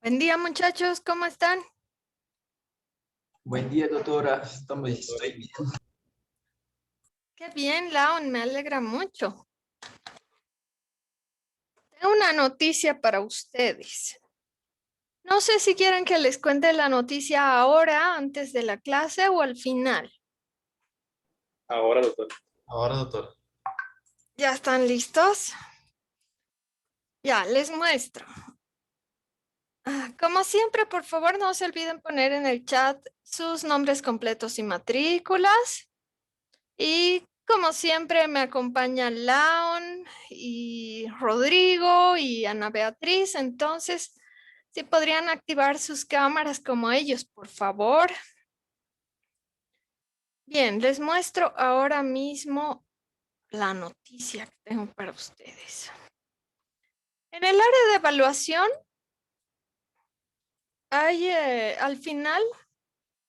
Buen día, muchachos, ¿cómo están? Buen día, doctora. Estoy bien. Qué bien, Laon, me alegra mucho. Tengo una noticia para ustedes. No sé si quieren que les cuente la noticia ahora, antes de la clase o al final. Ahora, doctor. Ahora, doctora. ¿Ya están listos? Ya, les muestro. Como siempre, por favor, no se olviden poner en el chat sus nombres completos y matrículas. Y como siempre, me acompañan Laon y Rodrigo y Ana Beatriz. Entonces, si podrían activar sus cámaras como ellos, por favor. Bien, les muestro ahora mismo la noticia que tengo para ustedes. En el área de evaluación, hay, al final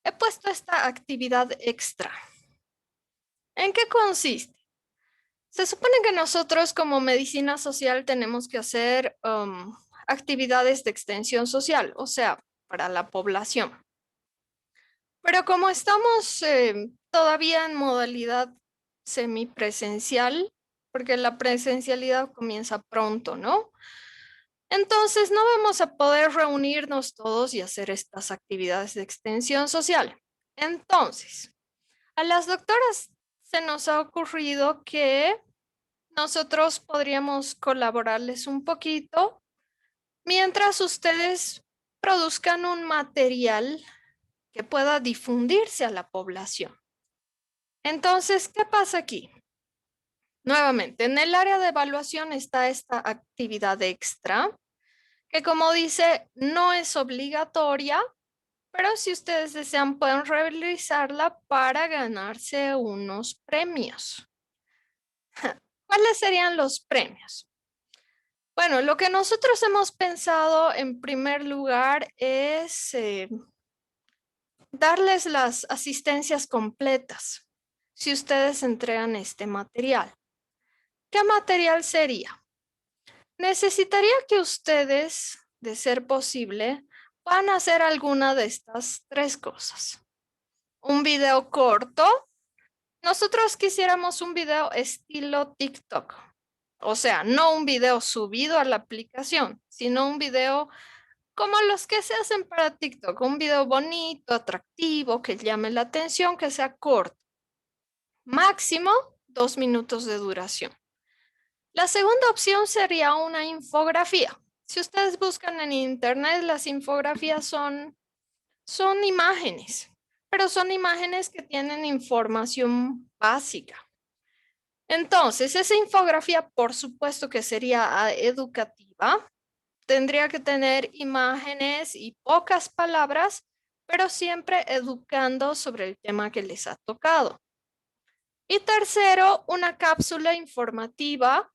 he puesto esta actividad extra. ¿En qué consiste? Se supone que nosotros como medicina social tenemos que hacer actividades de extensión social, o sea, para la población. Pero como estamos todavía en modalidad semipresencial, porque la presencialidad comienza pronto, ¿no? Entonces no vamos a poder reunirnos todos y hacer estas actividades de extensión social. Entonces, a las doctoras se nos ha ocurrido que nosotros podríamos colaborarles un poquito mientras ustedes produzcan un material que pueda difundirse a la población. Entonces, ¿qué pasa aquí? Nuevamente, en el área de evaluación está esta actividad extra, que como dice, no es obligatoria, pero si ustedes desean, pueden realizarla para ganarse unos premios. ¿Cuáles serían los premios? Bueno, lo que nosotros hemos pensado en primer lugar es darles las asistencias completas si ustedes entregan este material. ¿Qué material sería? Necesitaría que ustedes, de ser posible, puedan hacer alguna de estas tres cosas. Un video corto. Nosotros quisiéramos un video estilo TikTok. O sea, no un video subido a la aplicación, sino un video como los que se hacen para TikTok, un video bonito, atractivo, que llame la atención, que sea corto. Máximo 2 minutos de duración. La segunda opción sería una infografía. Si ustedes buscan en internet, las infografías son imágenes, pero son imágenes que tienen información básica. Entonces, esa infografía, por supuesto que sería educativa, tendría que tener imágenes y pocas palabras, pero siempre educando sobre el tema que les ha tocado. Y tercero, una cápsula informativa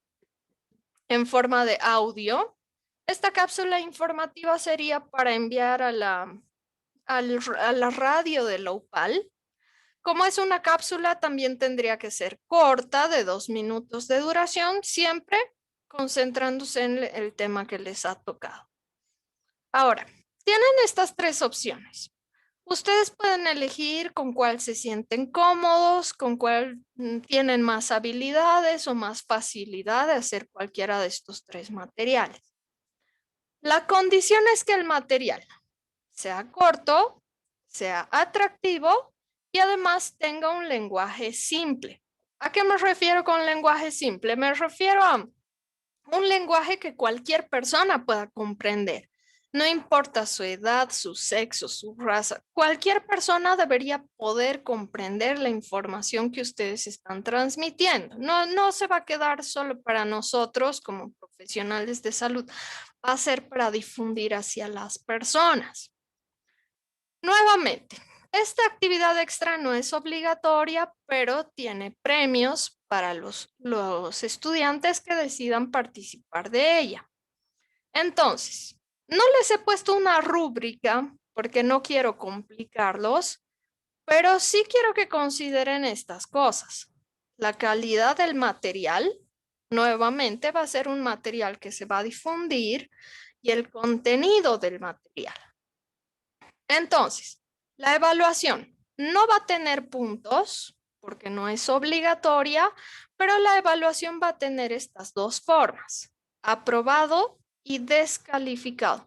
en forma de audio. Esta cápsula informativa sería para enviar a la radio de la UPAL. Como es una cápsula, también tendría que ser corta, de 2 minutos de duración, siempre concentrándose en el tema que les ha tocado. Ahora, tienen estas tres opciones. Ustedes pueden elegir con cuál se sienten cómodos, con cuál tienen más habilidades o más facilidad de hacer cualquiera de estos tres materiales. La condición es que el material sea corto, sea atractivo y además tenga un lenguaje simple. ¿A qué me refiero con lenguaje simple? Me refiero a un lenguaje que cualquier persona pueda comprender. No importa su edad, su sexo, su raza, cualquier persona debería poder comprender la información que ustedes están transmitiendo. No se va a quedar solo para nosotros como profesionales de salud, va a ser para difundir hacia las personas. Nuevamente, esta actividad extra no es obligatoria, pero tiene premios para los estudiantes que decidan participar de ella. Entonces, no les he puesto una rúbrica porque no quiero complicarlos, pero sí quiero que consideren estas cosas. La calidad del material, nuevamente, va a ser un material que se va a difundir y el contenido del material. Entonces, la evaluación no va a tener puntos porque no es obligatoria, pero la evaluación va a tener estas dos formas, aprobado y descalificado.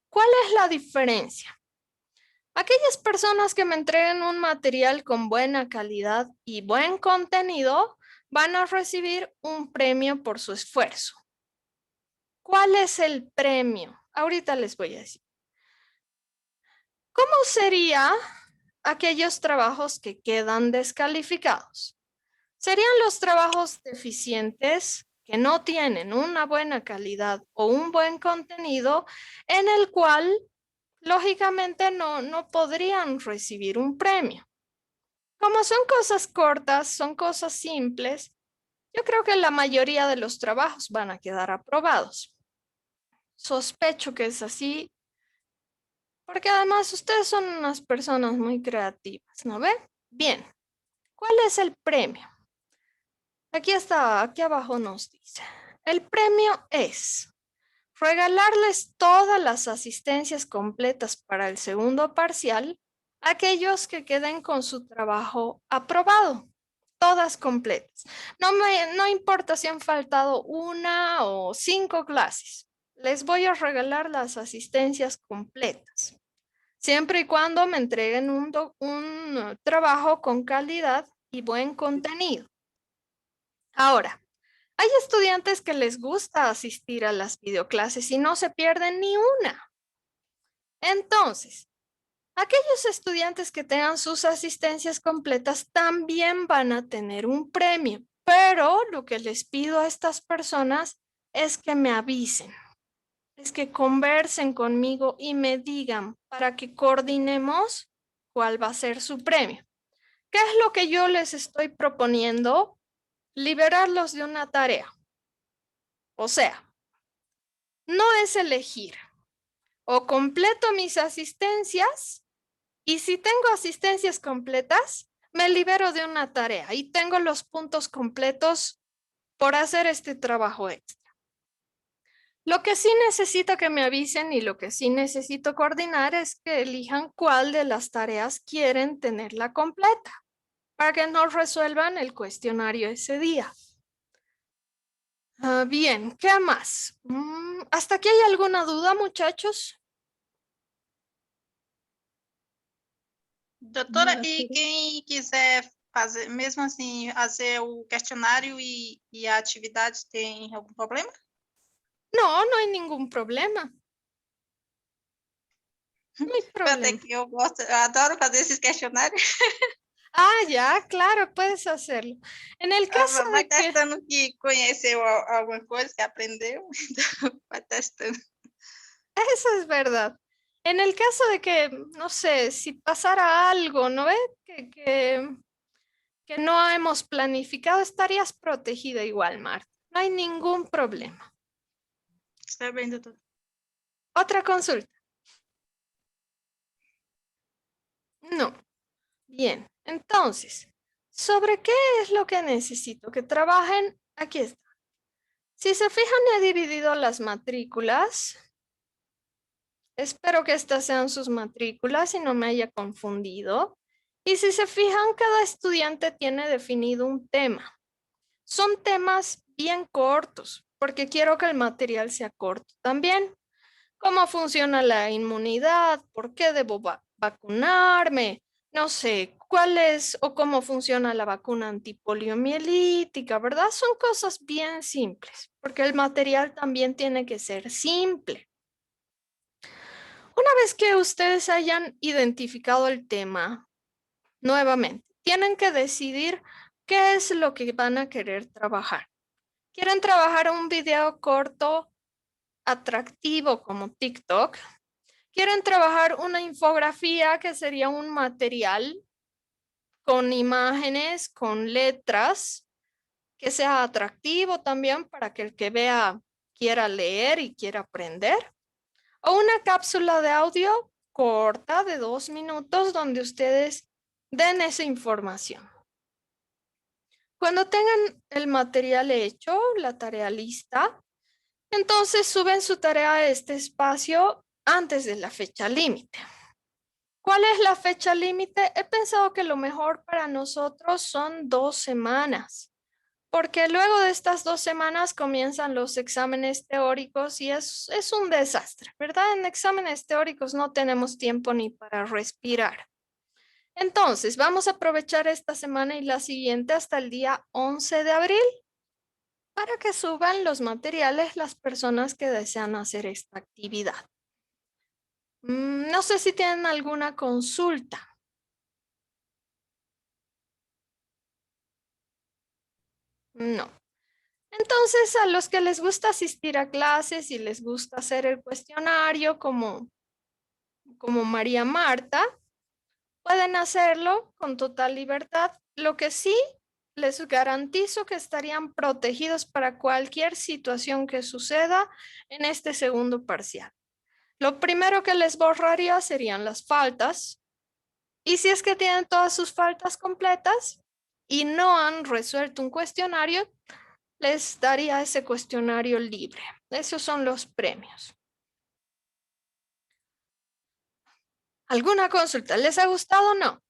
¿Cuál es la diferencia? Aquellas personas que me entreguen un material con buena calidad y buen contenido van a recibir un premio por su esfuerzo. ¿Cuál es el premio? Ahorita les voy a decir. ¿Cómo sería aquellos trabajos que quedan descalificados? Serían los trabajos deficientes que no tienen una buena calidad o un buen contenido en el cual lógicamente no podrían recibir un premio. Como son cosas cortas, son cosas simples, yo creo que la mayoría de los trabajos van a quedar aprobados. Sospecho que es así, porque además ustedes son unas personas muy creativas, ¿no ve? Bien, ¿cuál es el premio? Aquí está, aquí abajo nos dice. El premio es regalarles todas las asistencias completas para el segundo parcial a aquellos que queden con su trabajo aprobado, todas completas. No importa si han faltado 1 o 5 clases, les voy a regalar las asistencias completas, siempre y cuando me entreguen un trabajo con calidad y buen contenido. Ahora, hay estudiantes que les gusta asistir a las videoclases y no se pierden ni una. Entonces, aquellos estudiantes que tengan sus asistencias completas también van a tener un premio, pero lo que les pido a estas personas es que me avisen, es que conversen conmigo y me digan para que coordinemos cuál va a ser su premio. ¿Qué es lo que yo les estoy proponiendo? Liberarlos de una tarea. O sea, no es elegir. O completo mis asistencias y si tengo asistencias completas, me libero de una tarea y tengo los puntos completos por hacer este trabajo extra. Lo que sí necesito que me avisen y lo que sí necesito coordinar es que elijan cuál de las tareas quieren tenerla completa para que no resuelvan el cuestionario ese día. Bien, ¿qué más? ¿Hasta aquí hay alguna duda, muchachos? Doutora, e quem quiser fazer, mesmo assim, fazer o questionário e a atividade, tem algum problema? No, no hay ningún problema. No hay Até problema. que eu adoro fazer esses questionários. Ah, ya, claro, puedes hacerlo. En el caso Vai de que... testando que conheceu alguma coisa, que aprendeu, então vai testando. Eso es verdad. En el caso de que, no sé, si pasara algo, ¿no ves? Que no hemos planificado, estarías protegida igual, Marta. No hay ningún problema. Está bem, doutora. Otra consulta. No. Bien, entonces, ¿sobre qué es lo que necesito que trabajen? Aquí está. Si se fijan, he dividido las matrículas. Espero que estas sean sus matrículas y no me haya confundido. Y si se fijan, cada estudiante tiene definido un tema. Son temas bien cortos, porque quiero que el material sea corto también. ¿Cómo funciona la inmunidad? ¿Por qué debo vacunarme? No sé, ¿cuál es o cómo funciona la vacuna antipoliomielítica? ¿Verdad? Son cosas bien simples, porque el material también tiene que ser simple. Una vez que ustedes hayan identificado el tema, nuevamente, tienen que decidir qué es lo que van a querer trabajar. ¿Quieren trabajar un video corto, atractivo como TikTok? ¿Quieren trabajar una infografía que sería un material con imágenes, con letras, que sea atractivo también para que el que vea quiera leer y quiera aprender? ¿O una cápsula de audio corta de 2 minutos donde ustedes den esa información? Cuando tengan el material hecho, la tarea lista, Entonces suben su tarea a este espacio antes de la fecha límite. ¿Cuál es la fecha límite? He pensado que lo mejor para nosotros son 2 semanas, porque luego de estas 2 semanas comienzan los exámenes teóricos y es un desastre, ¿verdad? En exámenes teóricos no tenemos tiempo ni para respirar. Entonces, vamos a aprovechar esta semana y la siguiente hasta el día 11 de abril para que suban los materiales las personas que desean hacer esta actividad. No sé si tienen alguna consulta. No. Entonces, a los que les gusta asistir a clases y les gusta hacer el cuestionario como María Marta, pueden hacerlo con total libertad. Lo que sí, les garantizo que estarían protegidos para cualquier situación que suceda en este segundo parcial. Lo primero que les borraría serían las faltas. Y si es que tienen todas sus faltas completas y no han resuelto un cuestionario, les daría ese cuestionario libre. Esos son los premios. ¿Alguna consulta? ¿Les ha gustado o no?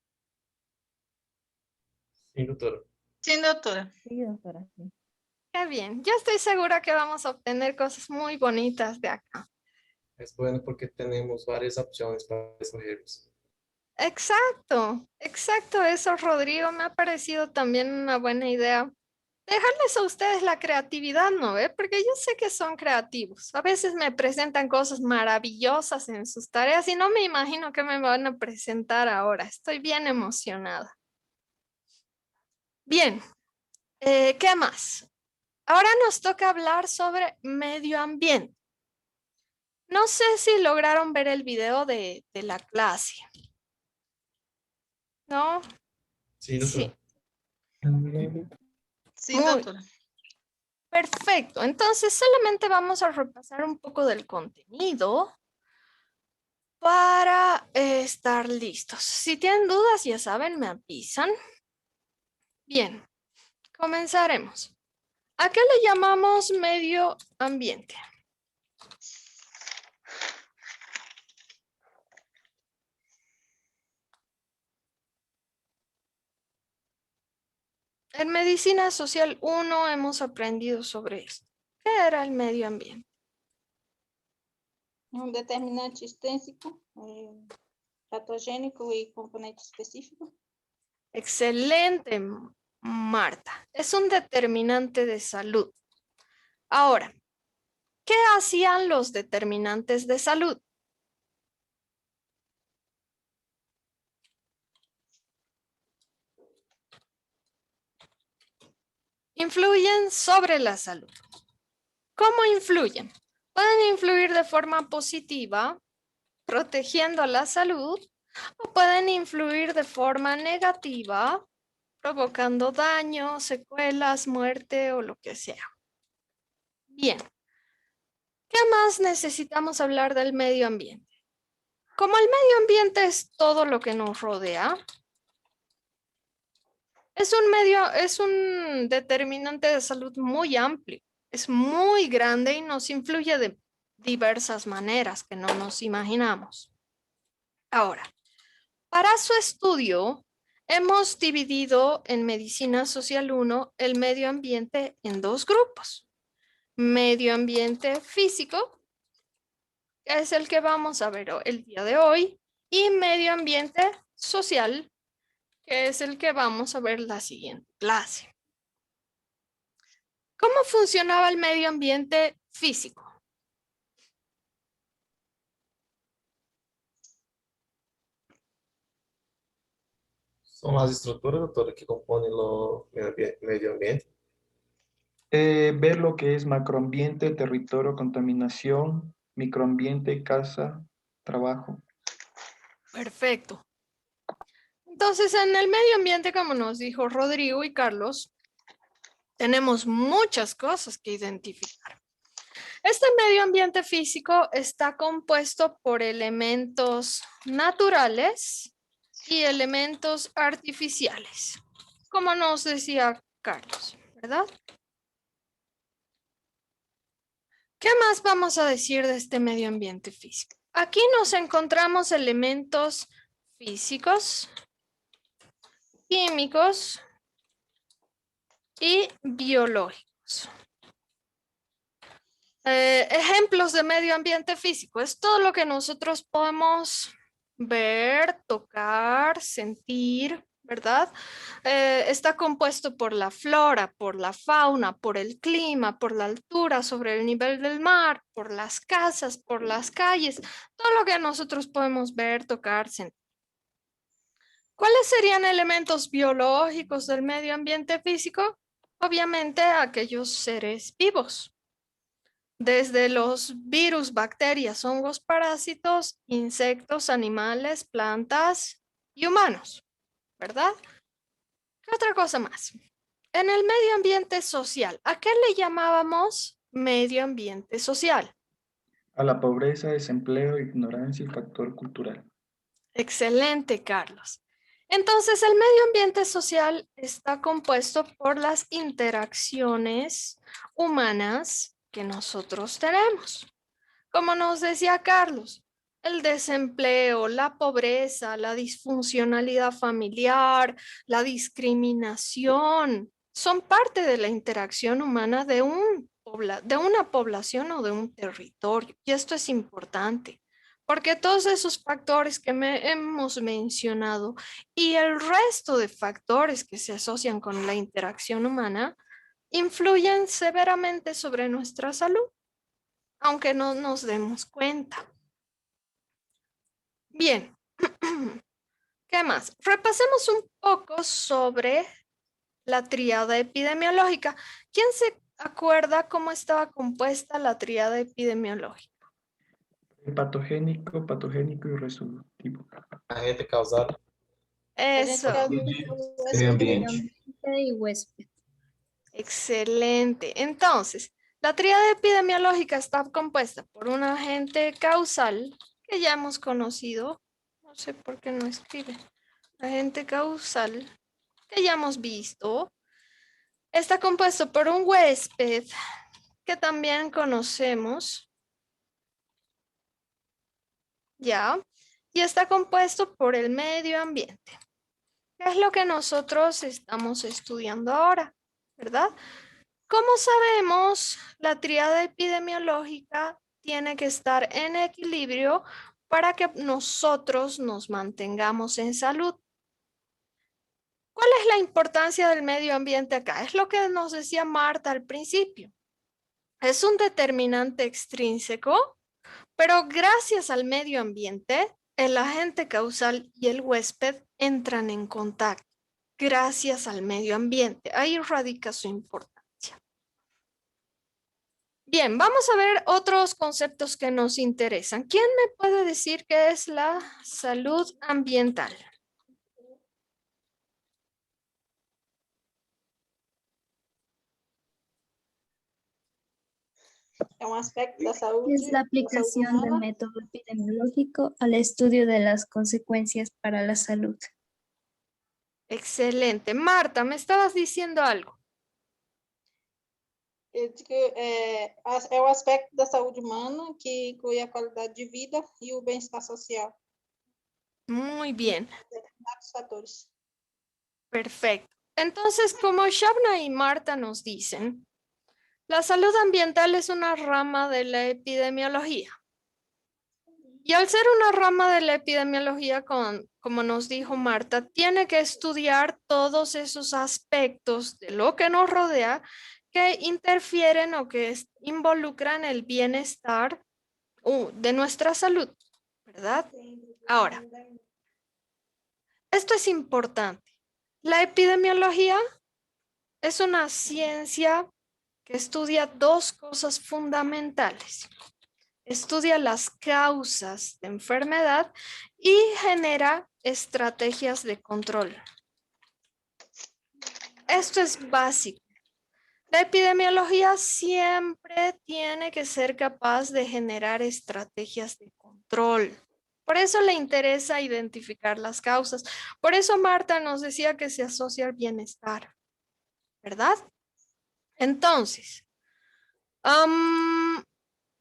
Sí, doctora. Sí, doctora. Sí, doctora, sí. Qué bien. Yo estoy segura que vamos a obtener cosas muy bonitas de acá. Es bueno porque tenemos varias opciones para escogerlos. Exacto eso, Rodrigo. Me ha parecido también una buena idea. Dejarles a ustedes la creatividad, ¿no ve? Porque yo sé que son creativos. A veces me presentan cosas maravillosas en sus tareas y no me imagino qué me van a presentar ahora. Estoy bien emocionada. Bien, ¿qué más? Ahora nos toca hablar sobre medio ambiente. No sé si lograron ver el video de la clase. ¿No? Sí, Sí. doctora. Sí, Muy doctora. perfecto. Entonces, solamente vamos a repasar un poco del contenido para estar listos. Si tienen dudas, ya saben, me avisan. Bien, comenzaremos. ¿A qué le llamamos medio ambiente? En Medicina Social 1 hemos aprendido sobre esto. ¿Qué era el medio ambiente? Un determinante extensivo, patogénico y componente específico. Excelente, Marta. Es un determinante de salud. Ahora, ¿qué hacían los determinantes de salud? Influyen sobre la salud. ¿Cómo influyen? Pueden influir de forma positiva, protegiendo la salud, o pueden influir de forma negativa, provocando daño, secuelas, muerte o lo que sea. Bien. ¿Qué más necesitamos hablar del medio ambiente? Como el medio ambiente es todo lo que nos rodea, es un determinante de salud muy amplio, es muy grande y nos influye de diversas maneras que no nos imaginamos. Ahora, para su estudio, hemos dividido en Medicina Social 1 el medio ambiente en 2 grupos. Medio ambiente físico, que es el que vamos a ver el día de hoy, y medio ambiente social, que es el que vamos a ver la siguiente clase. ¿Cómo funcionaba el medio ambiente físico? Son las estructuras, doctora, que componen el medio ambiente. Ver lo que es macroambiente, territorio, contaminación, microambiente, casa, trabajo. Perfecto. Entonces, en el medio ambiente, como nos dijo Rodrigo y Carlos, tenemos muchas cosas que identificar. Este medio ambiente físico está compuesto por elementos naturales y elementos artificiales, como nos decía Carlos, ¿verdad? ¿Qué más vamos a decir de este medio ambiente físico? Aquí nos encontramos elementos físicos, químicos y biológicos. Ejemplos de medio ambiente físico es todo lo que nosotros podemos ver, tocar, sentir, ¿verdad? Está compuesto por la flora, por la fauna, por el clima, por la altura sobre el nivel del mar, por las casas, por las calles, todo lo que nosotros podemos ver, tocar, sentir. ¿Cuáles serían elementos biológicos del medio ambiente físico? Obviamente aquellos seres vivos. Desde los virus, bacterias, hongos, parásitos, insectos, animales, plantas y humanos, ¿verdad? ¿Qué otra cosa más? En el medio ambiente social, ¿a qué le llamábamos medio ambiente social? A la pobreza, desempleo, ignorancia y factor cultural. Excelente, Carlos. Entonces, el medio ambiente social está compuesto por las interacciones humanas que nosotros tenemos. Como nos decía Carlos, el desempleo, la pobreza, la disfuncionalidad familiar, la discriminación, son parte de la interacción humana de una población o de un territorio. Y esto es importante, porque todos esos factores que hemos mencionado y el resto de factores que se asocian con la interacción humana influyen severamente sobre nuestra salud, aunque no nos demos cuenta. Bien, ¿qué más? Repasemos un poco sobre la tríada epidemiológica. ¿Quién se acuerda cómo estaba compuesta la tríada epidemiológica? Patogénico y resolutivo. Agente causal. Eso, Medio ambiente. Y huésped. excelente. Entonces, la tríada epidemiológica está compuesta por un agente causal que ya hemos conocido. No sé por qué no escribe. Agente causal que ya hemos visto. Está compuesto por un huésped que también conocemos. Ya. Y está compuesto por el medio ambiente. ¿Qué es lo que nosotros estamos estudiando ahora? ¿Verdad? Como sabemos, la tríada epidemiológica tiene que estar en equilibrio para que nosotros nos mantengamos en salud. ¿Cuál es la importancia del medio ambiente acá? Es lo que nos decía Marta al principio. Es un determinante extrínseco, pero gracias al medio ambiente, el agente causal y el huésped entran en contacto. Gracias al medio ambiente. Ahí radica su importancia. Bien, vamos a ver otros conceptos que nos interesan. ¿Quién me puede decir qué es la salud ambiental? É um aspecto da saúde. Es la aplicación del método epidemiológico al estudio de las consecuencias para la salud. Excelente. Marta, me estabas diciendo algo. É o aspecto da saúde humana que inclui a qualidade de vida e o bem-estar social. Muy bien. Determinados fatores. Perfecto. Entonces, como Shabna y Marta nos dicen, la salud ambiental es una rama de la epidemiología. Y al ser una rama de la epidemiología, como nos dijo Marta, tiene que estudiar todos esos aspectos de lo que nos rodea que interfieren o que involucran el bienestar de nuestra salud, ¿verdad? Ahora, esto es importante. La epidemiología es una ciencia que estudia dos cosas fundamentales. Estudia las causas de enfermedad y genera estrategias de control. Esto es básico. La epidemiología siempre tiene que ser capaz de generar estrategias de control. Por eso le interesa identificar las causas. Por eso Marta nos decía que se asocia al bienestar, ¿verdad? Entonces,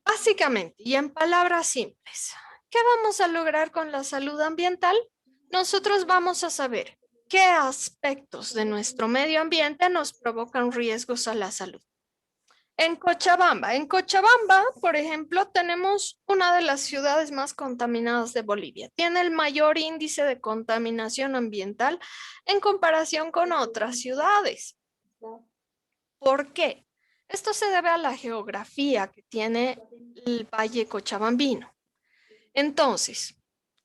Básicamente, y en palabras simples, ¿qué vamos a lograr con la salud ambiental? Nosotros vamos a saber qué aspectos de nuestro medio ambiente nos provocan riesgos a la salud. En Cochabamba, por ejemplo, tenemos una de las ciudades más contaminadas de Bolivia. Tiene el mayor índice de contaminación ambiental en comparación con otras ciudades. ¿Por qué? Esto se debe a la geografía que tiene el Valle Cochabambino. Entonces,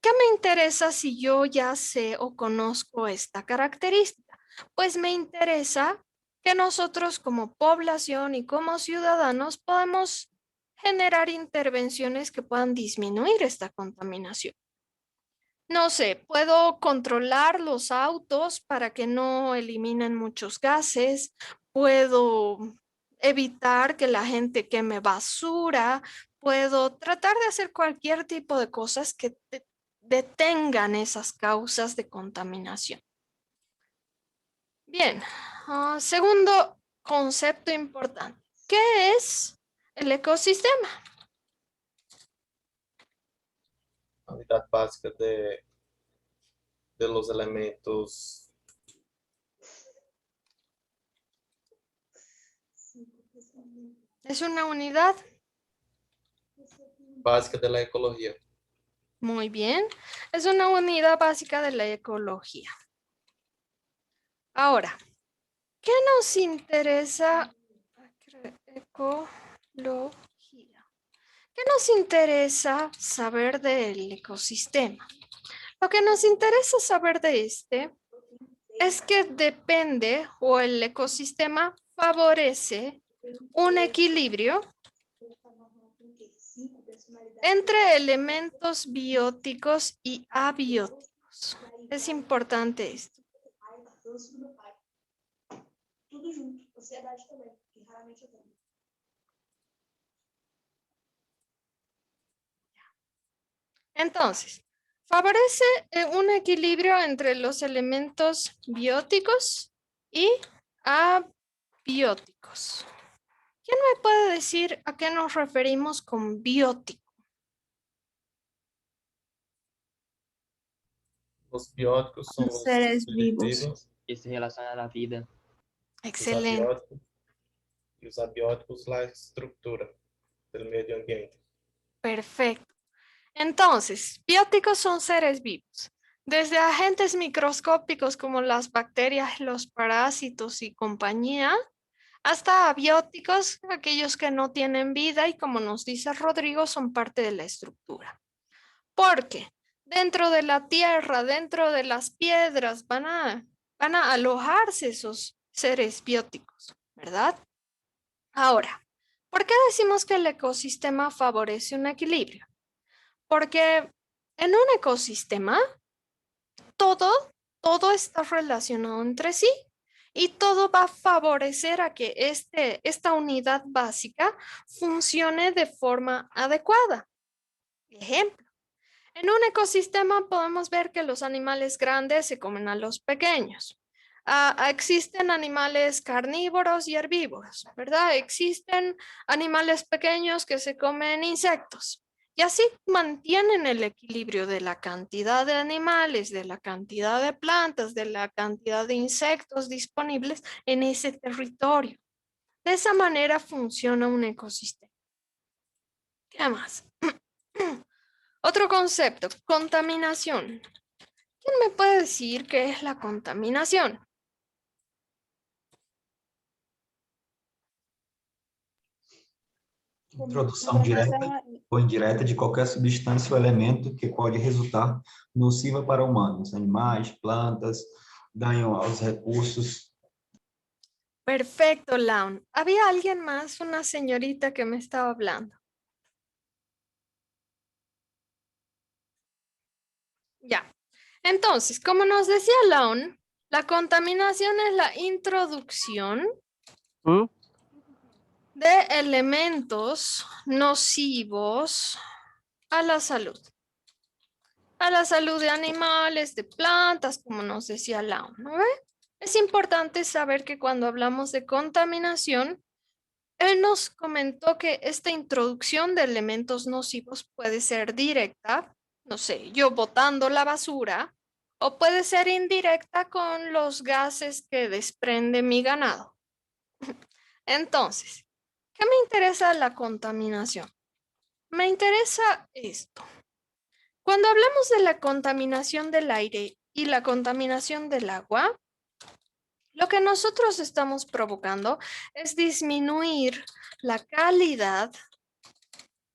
¿qué me interesa si yo ya sé o conozco esta característica? Pues me interesa que nosotros como población y como ciudadanos podemos generar intervenciones que puedan disminuir esta contaminación. No sé, puedo controlar los autos para que no eliminen muchos gases, puedo evitar que la gente queme basura, puedo tratar de hacer cualquier tipo de cosas que detengan esas causas de contaminación. Bien, segundo concepto importante. ¿Qué es el ecosistema? A unidade básica de los elementos Es una unidad. básica de la ecología. Muy bien. Es una unidad básica de la ecología. Ahora, ¿qué nos interesa? Ecología. ¿Qué nos interesa saber del ecosistema? Lo que nos interesa saber de este es que depende o el ecosistema favorece un equilibrio entre elementos bióticos y abióticos. Es importante esto. Entonces, favorece un equilibrio entre los elementos bióticos y abióticos. ¿Quién me puede decir a qué nos referimos con biótico? Los bióticos son Los los seres seres vivos. Que se relaciona a la vida. Excelente. Y los abióticos, la estructura del medio ambiente. Perfecto. Entonces, bióticos son seres vivos. Desde agentes microscópicos como las bacterias, los parásitos y compañía, hasta abióticos, aquellos que no tienen vida y como nos dice Rodrigo, son parte de la estructura. Porque dentro de la tierra, dentro de las piedras, van a alojarse esos seres bióticos, ¿verdad? Ahora, ¿por qué decimos que el ecosistema favorece un equilibrio? Porque en un ecosistema todo está relacionado entre sí y todo va a favorecer a que esta unidad básica funcione de forma adecuada. Ejemplo, en un ecosistema podemos ver que los animales grandes se comen a los pequeños. Existen animales carnívoros y herbívoros, ¿verdad? Existen animales pequeños que se comen insectos. Y así mantienen el equilibrio de la cantidad de animales, de la cantidad de plantas, de la cantidad de insectos disponibles en ese territorio. De esa manera funciona un ecosistema. ¿Qué más? Otro concepto, contaminación. ¿Quién me puede decir qué es la contaminación? Introdução direta ou indireta de qualquer substância ou elemento que pode resultar nociva para humanos, animais, plantas, daño aos recursos. Perfecto, Laun. ¿Había alguien más, una señorita que me estaba hablando? Ya. Entonces, como nos decía Laun, la contaminación es la introducción de elementos nocivos a la salud. A la salud de animales, de plantas, como nos decía Laun, ¿no ve? Es importante saber que cuando hablamos de contaminación, Él nos comentó que esta introducción de elementos nocivos puede ser directa, no sé, yo botando la basura, o puede ser indirecta con los gases que desprende mi ganado. Entonces, ¿qué me interesa la contaminación? Me interesa esto. Cuando hablamos de la contaminación del aire y la contaminación del agua, lo que nosotros estamos provocando es disminuir la calidad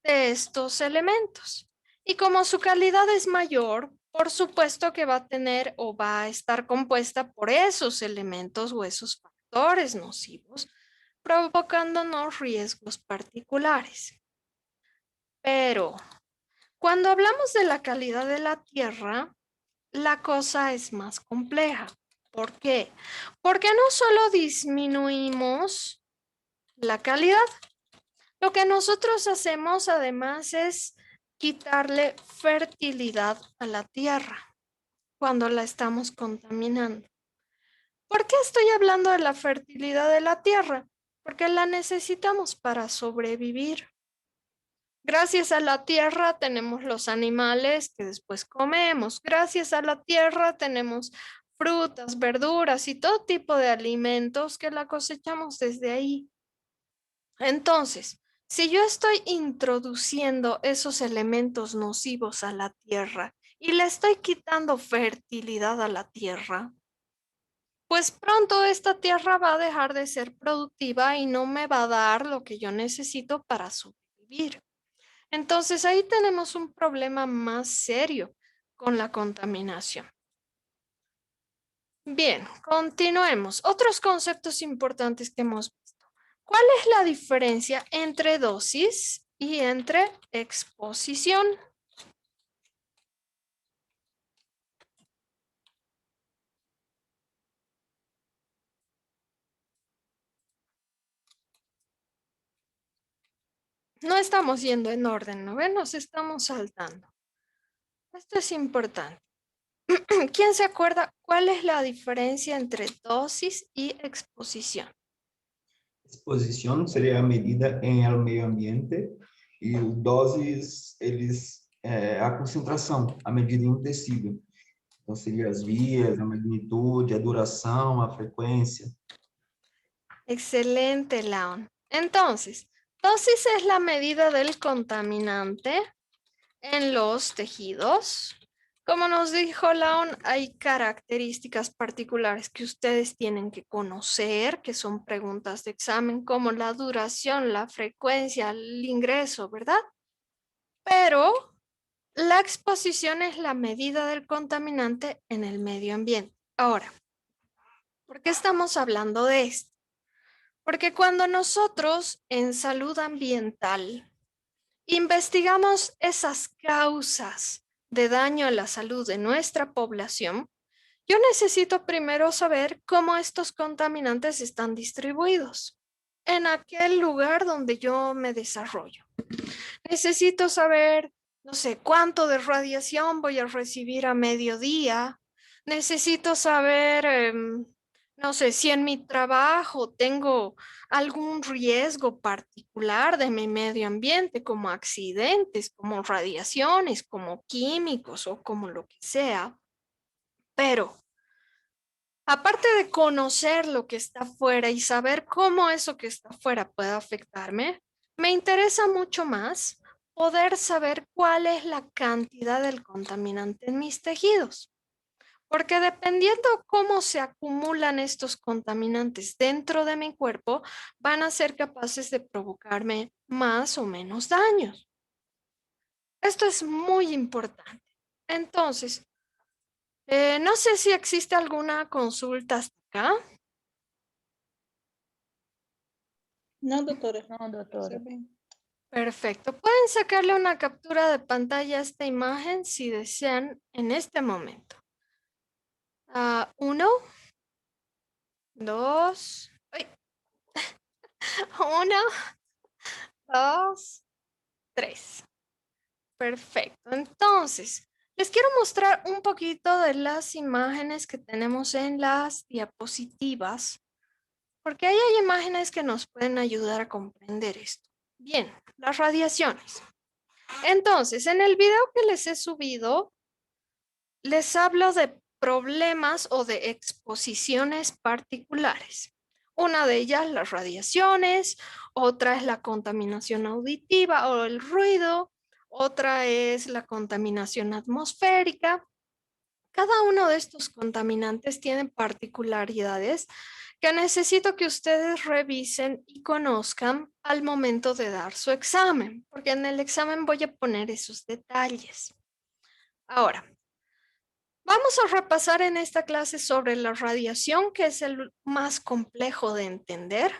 de estos elementos. Y como su calidad es mayor, por supuesto que va a tener o va a estar compuesta por esos elementos o esos factores nocivos, provocándonos riesgos particulares. Pero cuando hablamos de la calidad de la tierra, la cosa es más compleja. ¿Por qué? Porque no solo disminuimos la calidad, lo que nosotros hacemos además es quitarle fertilidad a la tierra cuando la estamos contaminando. ¿Por qué estoy hablando de la fertilidad de la tierra? Porque la necesitamos para sobrevivir. Gracias a la tierra tenemos los animales que después comemos. Gracias a la tierra tenemos frutas, verduras y todo tipo de alimentos que la cosechamos desde ahí. Entonces, si yo estoy introduciendo esos elementos nocivos a la tierra y le estoy quitando fertilidad a la tierra, pues pronto esta tierra va a dejar de ser productiva y no me va a dar lo que yo necesito para sobrevivir. Entonces ahí tenemos un problema más serio con la contaminación. Bien, continuemos. Otros conceptos importantes que hemos visto. ¿Cuál es la diferencia entre dosis y entre exposición? No estamos yendo en orden, ¿no ven? Nos estamos saltando. Esto es importante. ¿Quién se acuerda cuál es la diferencia entre dosis y exposición? Exposição seria a medida em el meio ambiente e o doses, a concentração, a medida em um tecido. Então, seria as vias, a magnitude, a duração, a frequência. Excelente, Laon. Entonces, dosis es la medida del contaminante en los tejidos. Como nos dijo Laon, hay características particulares que ustedes tienen que conocer, que son preguntas de examen, como la duración, la frecuencia, el ingreso, ¿verdad? Pero la exposición es la medida del contaminante en el medio ambiente. Ahora, ¿por qué estamos hablando de esto? Porque cuando nosotros en salud ambiental investigamos esas causas de daño a la salud de nuestra población, yo necesito primero saber cómo estos contaminantes están distribuidos en aquel lugar donde yo me desarrollo. Necesito saber, no sé, cuánto de radiación voy a recibir a mediodía. Necesito saber, no sé, si en mi trabajo tengo algún riesgo particular de mi medio ambiente, como accidentes, como radiaciones, como químicos o como lo que sea. Pero aparte de conocer lo que está afuera y saber cómo eso que está afuera puede afectarme, me interesa mucho más poder saber cuál es la cantidad del contaminante en mis tejidos. Porque dependiendo cómo se acumulan estos contaminantes dentro de mi cuerpo, van a ser capaces de provocarme más o menos daños. Esto es muy importante. Entonces, no sé si existe alguna consulta hasta acá. Não, doutora. No, doctora. Está bem. Perfecto. Pueden sacarle una captura de pantalla a esta imagen si desean en este momento. 1, 2, 1, 2, 3. Perfecto. Entonces, les quiero mostrar un poquito de las imágenes que tenemos en las diapositivas porque ahí hay imágenes que nos pueden ayudar a comprender esto. Bien, las radiaciones. Entonces, en el video que les he subido, les hablo de problemas o de exposiciones particulares. Una de ellas, las radiaciones, otra es la contaminación auditiva o el ruido, otra es la contaminación atmosférica. Cada uno de estos contaminantes tiene particularidades que necesito que ustedes revisen y conozcan al momento de dar su examen, porque en el examen voy a poner esos detalles. Ahora, vamos a repasar en esta clase sobre la radiación, que es el más complejo de entender.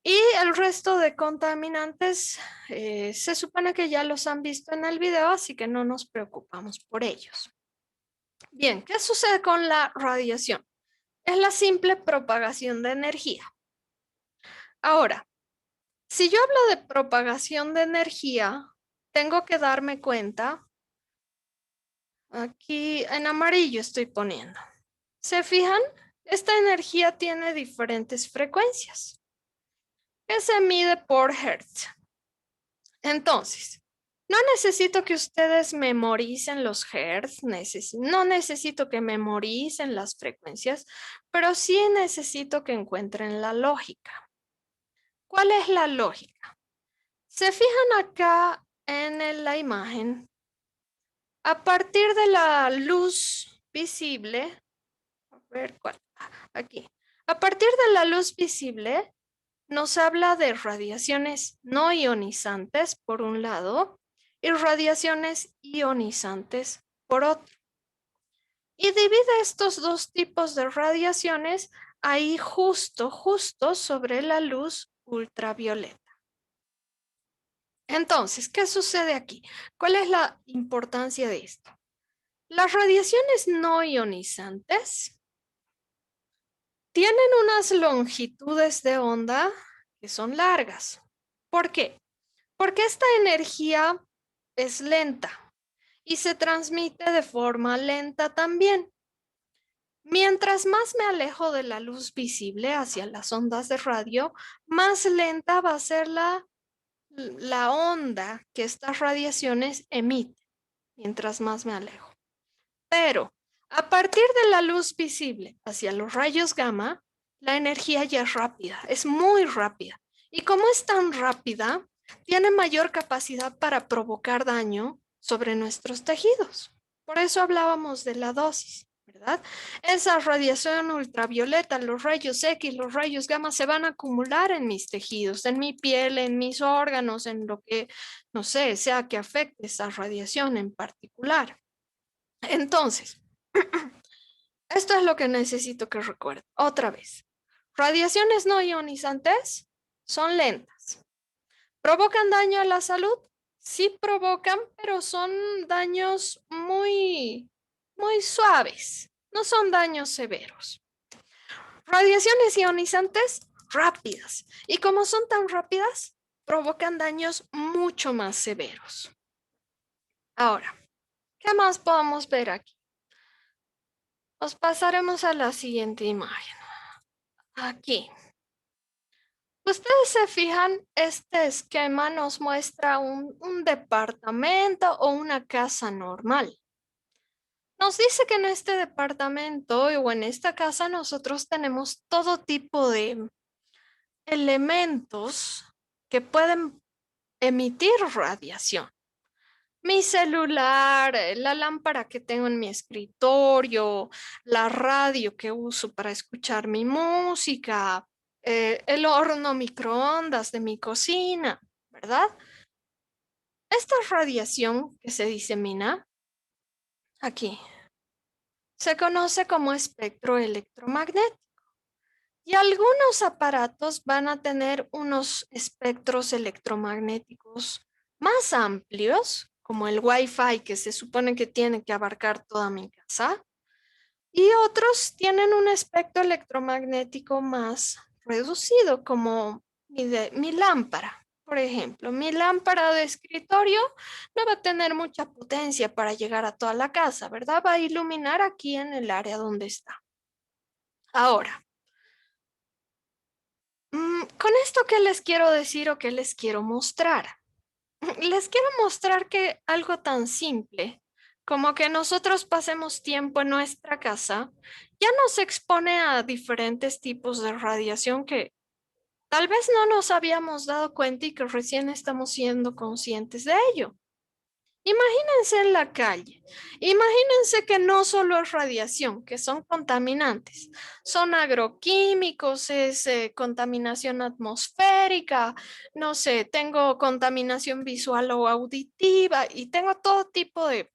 Y el resto de contaminantes se supone que ya los han visto en el video, así que no nos preocupamos por ellos. Bien, ¿qué sucede con la radiación? Es la simple propagación de energía. Ahora, si yo hablo de propagación de energía, tengo que darme cuenta, aquí en amarillo estoy poniendo. ¿Se fijan? Esta energía tiene diferentes frecuencias que se mide por hertz. Entonces, no necesito que ustedes memoricen los hertz, no necesito que memoricen las frecuencias, pero sí necesito que encuentren la lógica. ¿Cuál es la lógica? Se fijan acá en la imagen, a partir de la luz visible, a ver cuál, aquí, a partir de la luz visible nos habla de radiaciones no ionizantes por un lado y radiaciones ionizantes por otro. Y divide estos dos tipos de radiaciones ahí justo sobre la luz ultravioleta. Entonces, ¿qué sucede aquí? ¿Cuál es la importancia de esto? Las radiaciones no ionizantes tienen unas longitudes de onda que son largas. ¿Por qué? Porque esta energía es lenta y se transmite de forma lenta también. Mientras más me alejo de la luz visible hacia las ondas de radio, más lenta va a ser la onda que estas radiaciones emiten, mientras más me alejo. Pero a partir de la luz visible hacia los rayos gamma, la energía ya es rápida, es muy rápida. Y como es tan rápida, tiene mayor capacidad para provocar daño sobre nuestros tejidos. Por eso hablábamos de la dosis, ¿verdad? Esa radiación ultravioleta, los rayos X, los rayos gamma se van a acumular en mis tejidos, en mi piel, en mis órganos, en lo que, no sé, sea que afecte esa radiación en particular. Entonces, esto es lo que necesito que recuerden. Otra vez, radiaciones no ionizantes son lentas. ¿Provocan daño a la salud? Sí provocan, pero son daños muy suaves. No son daños severos. Radiaciones ionizantes rápidas. Y como son tan rápidas, provocan daños mucho más severos. Ahora, ¿qué más podemos ver aquí? Nos pasaremos a la siguiente imagen. Aquí. Ustedes se fijan, este esquema nos muestra un departamento o una casa normal. Nos dice que en este departamento o en esta casa nosotros tenemos todo tipo de elementos que pueden emitir radiación. Mi celular, la lámpara que tengo en mi escritorio, la radio que uso para escuchar mi música, el horno microondas de mi cocina, ¿verdad? Esta radiación que se disemina aquí se conoce como espectro electromagnético. Y algunos aparatos van a tener unos espectros electromagnéticos más amplios, como el Wi-Fi, que se supone que tiene que abarcar toda mi casa, y otros tienen un espectro electromagnético más reducido, como mi lámpara. Por ejemplo, mi lámpara de escritorio no va a tener mucha potencia para llegar a toda la casa, ¿verdad? Va a iluminar aquí en el área donde está. Ahora, Con esto, ¿qué les quiero decir o qué les quiero mostrar? Les quiero mostrar que algo tan simple como que nosotros pasemos tiempo en nuestra casa ya nos expone a diferentes tipos de radiación que tal vez no nos habíamos dado cuenta y que recién estamos siendo conscientes de ello. Imagínense en la calle, imagínense que no solo es radiación, que son contaminantes, son agroquímicos, es contaminación atmosférica, no sé, tengo contaminación visual o auditiva y tengo todo tipo de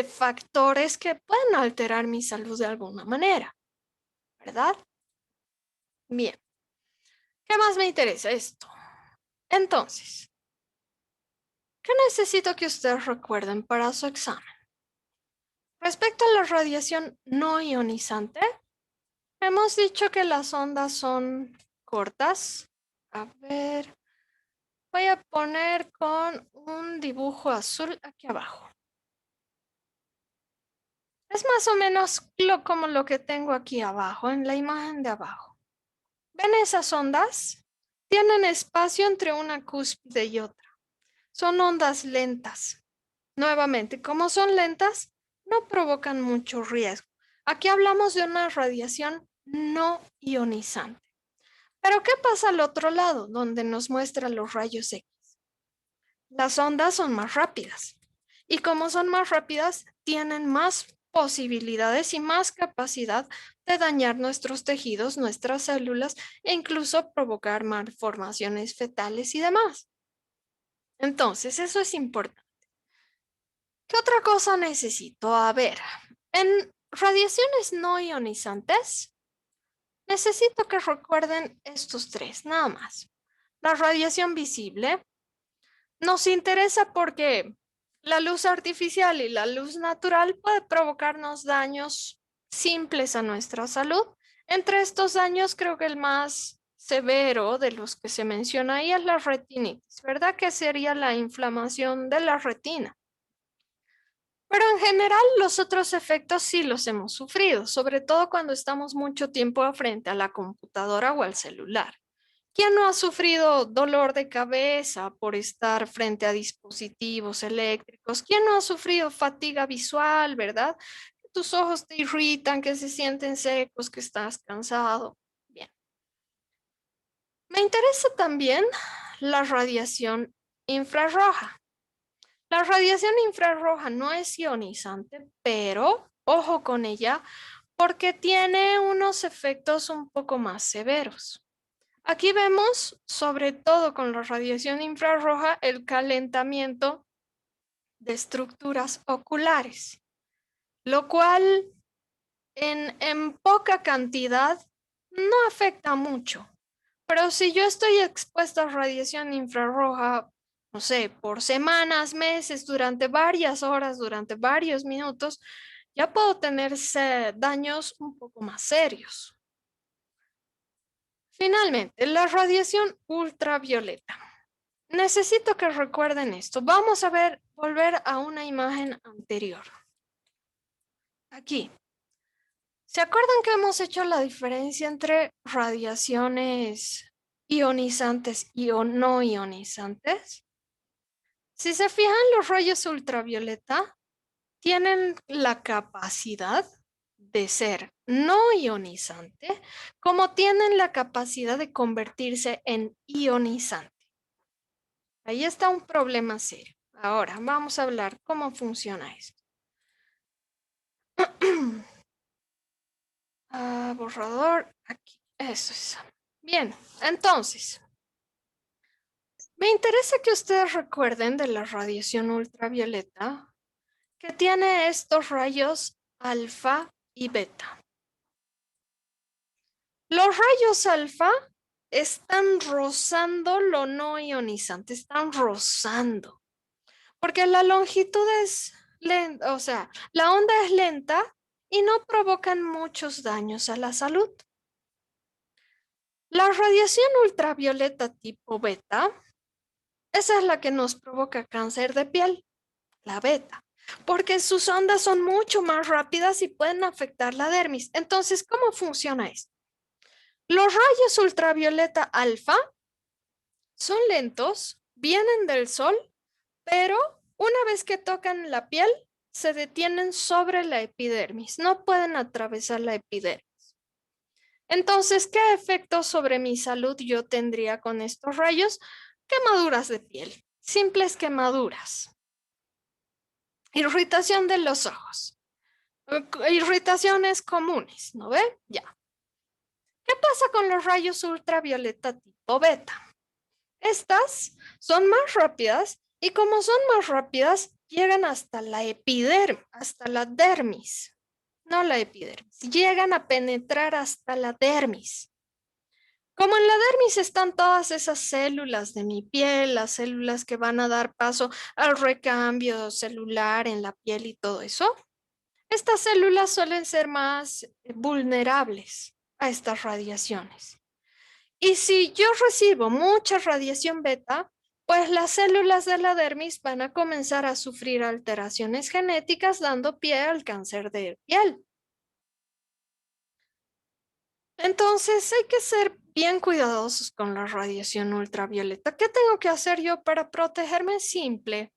factores que pueden alterar mi salud de alguna manera, ¿verdad? Bien, ¿qué más me interesa esto? Entonces, ¿qué necesito que ustedes recuerden para su examen? Respecto a la radiación no ionizante, hemos dicho que las ondas son cortas. A ver, voy a poner con un dibujo azul aquí abajo. Es más o menos como lo que tengo aquí abajo, en la imagen de abajo. ¿Ven esas ondas? Tienen espacio entre una cúspide y otra. Son ondas lentas. Nuevamente, como son lentas, no provocan mucho riesgo. Aquí hablamos de una radiación no ionizante. Pero ¿qué pasa al otro lado, donde nos muestra los rayos X? Las ondas son más rápidas. Y como son más rápidas, tienen más posibilidades y más capacidad de dañar nuestros tejidos, nuestras células e incluso provocar malformaciones fetales y demás. Entonces, eso es importante. ¿Qué otra cosa necesito? A ver, en radiaciones no ionizantes, necesito que recuerden estos tres, nada más. La radiación visible nos interesa porque la luz artificial y la luz natural puede provocarnos daños simples a nuestra salud. Entre estos daños, creo que el más severo de los que se menciona ahí es la retinitis, ¿verdad? Que sería la inflamación de la retina. Pero en general los otros efectos sí los hemos sufrido, sobre todo cuando estamos mucho tiempo frente a la computadora o al celular. ¿Quién no ha sufrido dolor de cabeza por estar frente a dispositivos eléctricos? ¿Quién no ha sufrido fatiga visual, verdad? Que tus ojos te irritan, que se sienten secos, que estás cansado. Bien. Me interesa también la radiación infrarroja. La radiación infrarroja no es ionizante, pero ojo con ella porque tiene unos efectos un poco más severos. Aquí vemos, sobre todo con la radiación infrarroja, el calentamiento de estructuras oculares, lo cual en poca cantidad no afecta mucho. Pero si yo estoy expuesta a radiación infrarroja, no sé, por semanas, meses, durante varias horas, durante varios minutos, ya puedo tener daños un poco más serios. Finalmente, la radiación ultravioleta. Necesito que recuerden esto. Vamos a volver a una imagen anterior. Aquí. ¿Se acuerdan que hemos hecho la diferencia entre radiaciones ionizantes y no ionizantes? Si se fijan, los rayos ultravioleta tienen la capacidad de ser no ionizante, como tienen la capacidad de convertirse en ionizante. Ahí está un problema serio. Ahora vamos a hablar cómo funciona esto. Borrador, aquí, eso es. Bien, entonces, me interesa que ustedes recuerden de la radiación ultravioleta que tiene estos rayos alfa y beta. Los rayos alfa están rozando lo no ionizante, están rozando, porque la longitud es lenta, o sea, la onda es lenta y no provocan muchos daños a la salud. La radiación ultravioleta tipo beta, esa es la que nos provoca cáncer de piel, la beta, porque sus ondas son mucho más rápidas y pueden afectar la dermis. Entonces, ¿cómo funciona esto? Los rayos ultravioleta alfa son lentos, vienen del sol, pero una vez que tocan la piel, se detienen sobre la epidermis, no pueden atravesar la epidermis. Entonces, ¿qué efecto sobre mi salud yo tendría con estos rayos? Quemaduras de piel, simples quemaduras. Irritación de los ojos. Irritaciones comunes, ¿no ve? Ya. ¿Qué pasa con los rayos ultravioleta tipo beta? Estas son más rápidas y como son más rápidas, llegan hasta la epidermis, hasta la dermis. No la epidermis, llegan a penetrar hasta la dermis. Como en la dermis están todas esas células de mi piel, las células que van a dar paso al recambio celular en la piel y todo eso, estas células suelen ser más vulnerables a estas radiaciones. Y si yo recibo mucha radiación beta, pues las células de la dermis van a comenzar a sufrir alteraciones genéticas, dando pie al cáncer de piel. Entonces hay que ser bien cuidadosos con la radiación ultravioleta. ¿Qué tengo que hacer yo para protegerme? Simple.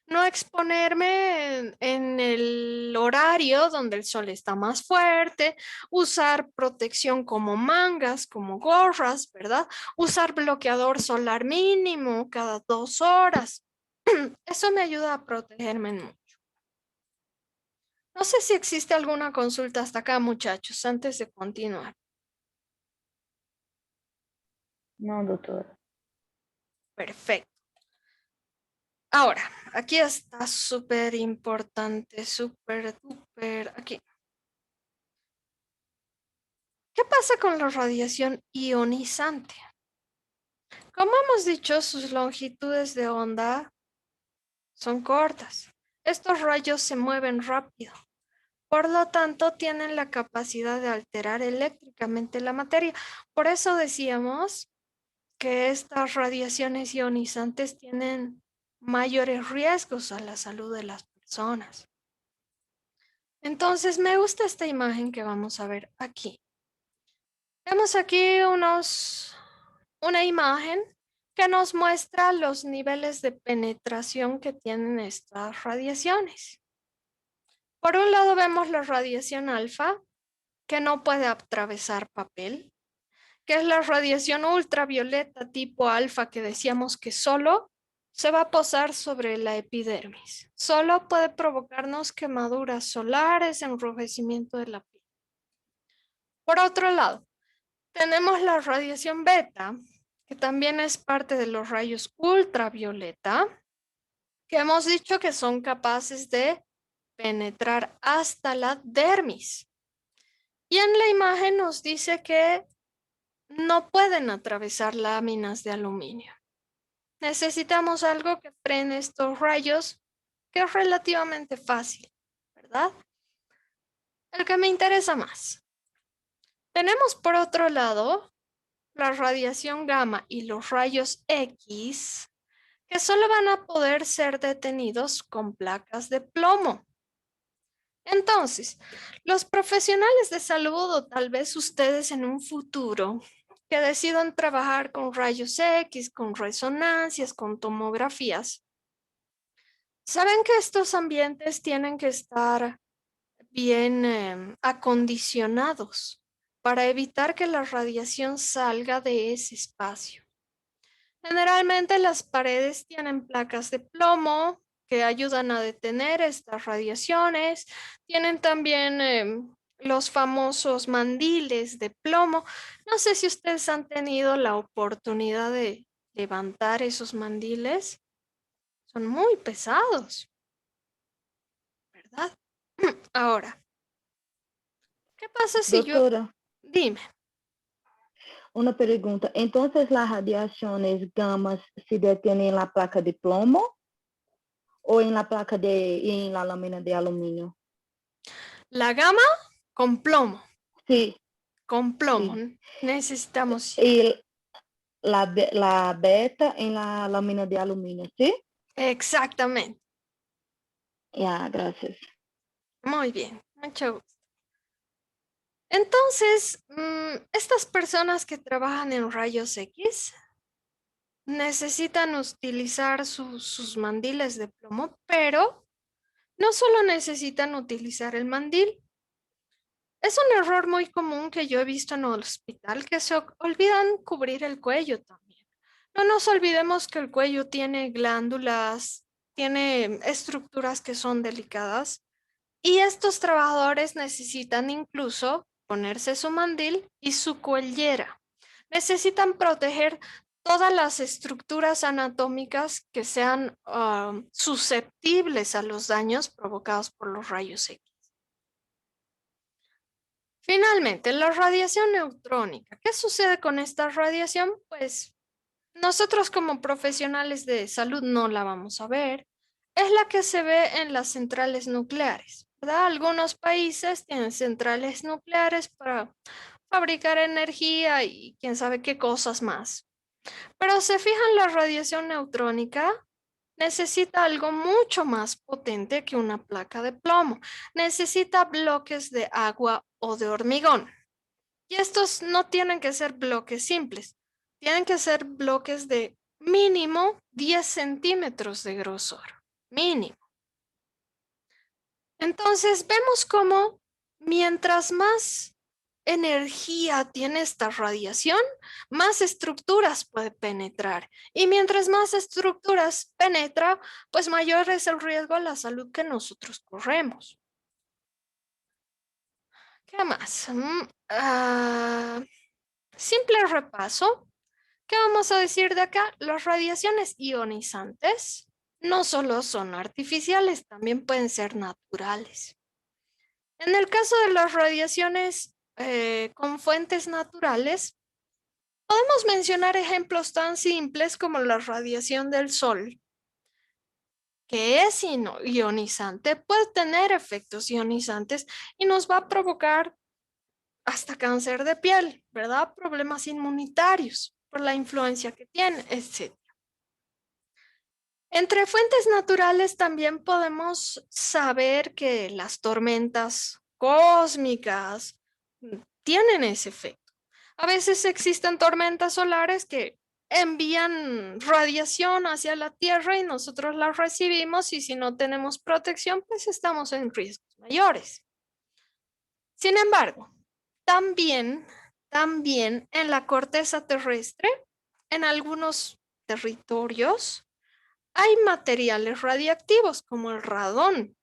No exponerme en el horario donde el sol está más fuerte, usar protección como mangas, como gorras, ¿verdad? Usar bloqueador solar mínimo cada 2 horas. Eso me ayuda a protegerme mucho. No sé si existe alguna consulta hasta acá, muchachos, antes de continuar. No, doctora. Perfecto. Ahora, aquí está súper importante, súper, aquí. ¿Qué pasa con la radiación ionizante? Como hemos dicho, sus longitudes de onda son cortas. Estos rayos se mueven rápido. Por lo tanto, tienen la capacidad de alterar eléctricamente la materia. Por eso decíamos que estas radiaciones ionizantes tienen mayores riesgos a la salud de las personas. Entonces, me gusta esta imagen que vamos a ver aquí. Vemos aquí una imagen que nos muestra los niveles de penetración que tienen estas radiaciones. Por un lado vemos la radiación alfa, que no puede atravesar papel, que es la radiación ultravioleta tipo alfa que decíamos que solo se va a posar sobre la epidermis. Solo puede provocarnos quemaduras solares, enrojecimiento de la piel. Por otro lado, tenemos la radiación beta, que también es parte de los rayos ultravioleta, que hemos dicho que son capaces de penetrar hasta la dermis. Y en la imagen nos dice que no pueden atravesar láminas de aluminio. Necesitamos algo que frene estos rayos, que es relativamente fácil, ¿verdad? El que me interesa más. Tenemos por otro lado la radiación gamma y los rayos X, que solo van a poder ser detenidos con placas de plomo. Entonces, los profesionales de salud o tal vez ustedes en un futuro que decidan trabajar con rayos X, con resonancias, con tomografías, saben que estos ambientes tienen que estar bien acondicionados para evitar que la radiación salga de ese espacio. Generalmente las paredes tienen placas de plomo que ayudan a detener estas radiaciones. Tienen también los famosos mandiles de plomo. No sé si ustedes han tenido la oportunidad de levantar esos mandiles. Son muy pesados, ¿verdad? Ahora, ¿qué pasa si Doctora, Dime. una pregunta. Entonces, las radiaciones gamma se detienen en la placa de plomo o en la en la lámina de aluminio? La gamma con plomo. Sí. Con plomo. Sí. Necesitamos. Y la beta en la lámina de aluminio, ¿sí? Exactamente. Ya, gracias. Muy bien. Mucho gusto. Entonces, estas personas que trabajan en rayos X necesitan utilizar sus mandiles de plomo, pero no solo necesitan utilizar el mandil. Es un error muy común que yo he visto en el hospital, que se olvidan cubrir el cuello también. No nos olvidemos que el cuello tiene glándulas, tiene estructuras que son delicadas y estos trabajadores necesitan incluso ponerse su mandil y su cuellera. Necesitan proteger todas las estructuras anatómicas que sean susceptibles a los daños provocados por los rayos X. Finalmente, la radiación neutrónica. ¿Qué sucede con esta radiación? Pues nosotros como profesionales de salud no la vamos a ver. Es la que se ve en las centrales nucleares, ¿verdad? Algunos países tienen centrales nucleares para fabricar energía y quién sabe qué cosas más. Pero se fijan, la radiación neutrónica necesita algo mucho más potente que una placa de plomo. Necesita bloques de agua o de hormigón. Y estos no tienen que ser bloques simples. Tienen que ser bloques de mínimo 10 centímetros de grosor. Mínimo. Entonces vemos cómo mientras más energía tiene esta radiación, más estructuras puede penetrar. Y mientras más estructuras penetra, pues mayor es el riesgo a la salud que nosotros corremos. ¿Qué más? Simple repaso. ¿Qué vamos a decir de acá? Las radiaciones ionizantes no solo son artificiales, también pueden ser naturales. En el caso de las radiaciones con fuentes naturales, podemos mencionar ejemplos tan simples como la radiación del sol, que es ionizante, puede tener efectos ionizantes y nos va a provocar hasta cáncer de piel, ¿verdad? Problemas inmunitarios por la influencia que tiene, etc. Entre fuentes naturales también podemos saber que las tormentas cósmicas tienen ese efecto. A veces existen tormentas solares que envían radiación hacia la Tierra y nosotros la recibimos y si no tenemos protección, pues estamos en riesgos mayores. Sin embargo, también en la corteza terrestre, en algunos territorios, hay materiales radiactivos como el radón.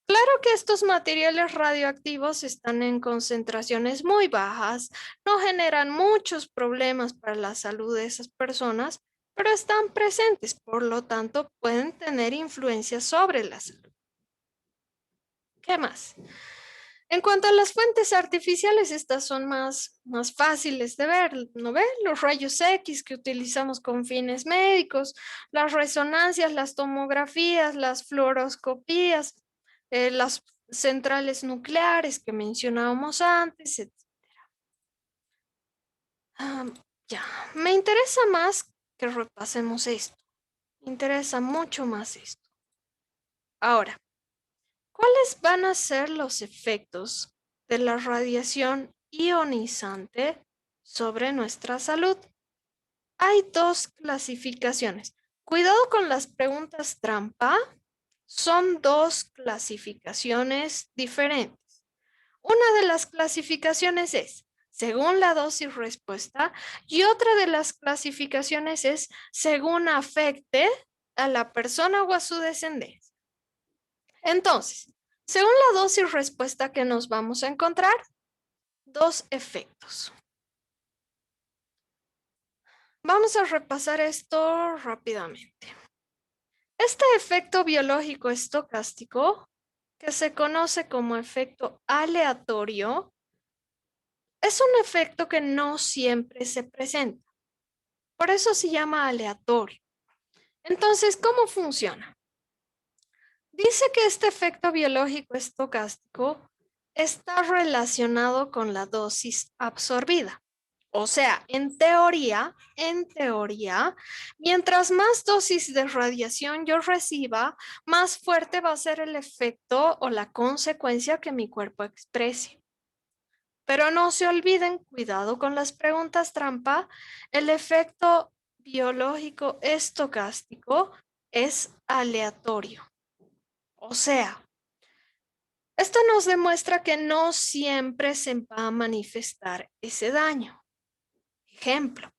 Claro que estos materiales radioactivos están en concentraciones muy bajas, no generan muchos problemas para la salud de esas personas, pero están presentes, por lo tanto pueden tener influencia sobre la salud. ¿Qué más? En cuanto a las fuentes artificiales, estas son más fáciles de ver, ¿no ven? Los rayos X que utilizamos con fines médicos, las resonancias, las tomografías, las fluoroscopías, las centrales nucleares que mencionábamos antes, etc. Ya, me interesa más que repasemos esto. Me interesa mucho más esto. Ahora, ¿cuáles van a ser los efectos de la radiación ionizante sobre nuestra salud? Hay dos clasificaciones. Cuidado con las preguntas trampa. Son dos clasificaciones diferentes. Una de las clasificaciones es según la dosis respuesta y otra de las clasificaciones es según afecte a la persona o a su descendencia. Entonces, según la dosis respuesta que nos vamos a encontrar, dos efectos. Vamos a repasar esto rápidamente. Este efecto biológico estocástico, que se conoce como efecto aleatorio, es un efecto que no siempre se presenta. Por eso se llama aleatorio. Entonces, ¿cómo funciona? Dice que este efecto biológico estocástico está relacionado con la dosis absorbida. O sea, en teoría, mientras más dosis de radiación yo reciba, más fuerte va a ser el efecto o la consecuencia que mi cuerpo exprese. Pero no se olviden, cuidado con las preguntas trampa, el efecto biológico estocástico es aleatorio. O sea, esto nos demuestra que no siempre se va a manifestar ese daño. Ejemplo,